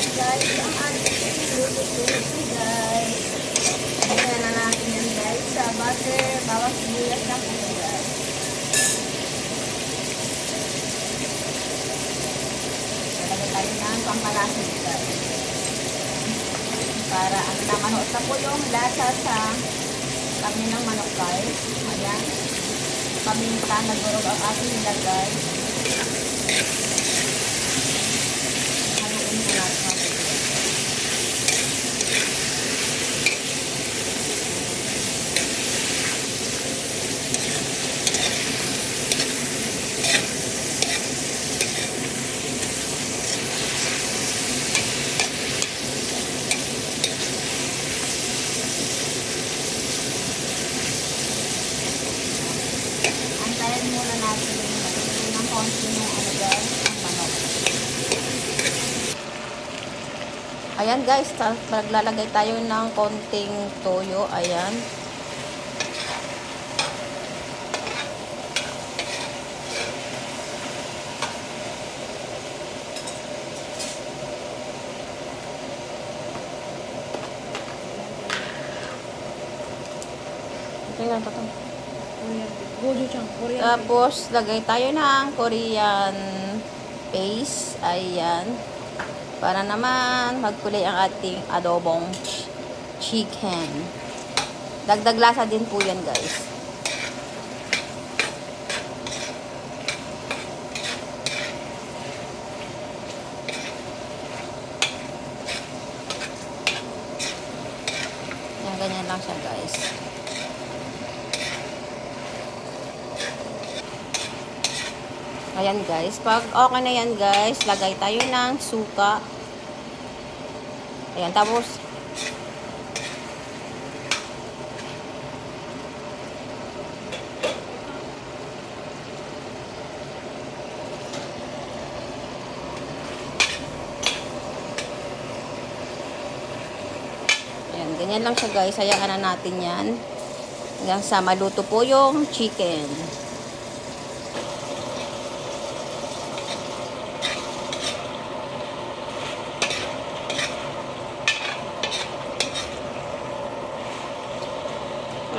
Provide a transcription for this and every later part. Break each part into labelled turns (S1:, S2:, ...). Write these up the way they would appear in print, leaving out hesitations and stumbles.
S1: Ayan guys, ang ating luto-luto guys. Ayan na natin yan guys. Sa butter, bawang sibuyas lang po guys. Talagay tayo ng pampalasa guys. Para ano na manok na po yung lasa sa kami ng manok guys. Ayan. Paminta na durog ang ating nilagay. Haluin na natin. Antayin muna natin ng konti ng ano guys, ang manok. Ayan guys, maglalagay tayo ng konting toyo. Ayan. Tingnan ko to. Tapos, lagay tayo ng Korean paste. Ayan. Para naman magkulay ang ating adobong chicken. Dagdag lasa din po yan, guys. Yan, ganyan lang siya, guys. Ayan guys, pag okay na yan guys, lagay tayo ng suka. Ayan, tapos ayan, ganyan lang siya guys. Hayaan na natin yan hanggang sa maluto po yung chicken.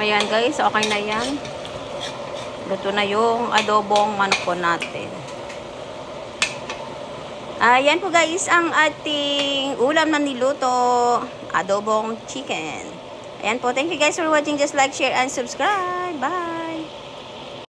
S1: Ayan guys, okay na yan. Luto na yung adobong manok po natin. Ayan po guys, ang ating ulam na niluto. Adobong chicken. Ayan po, thank you guys for watching. Just like, share, and subscribe. Bye!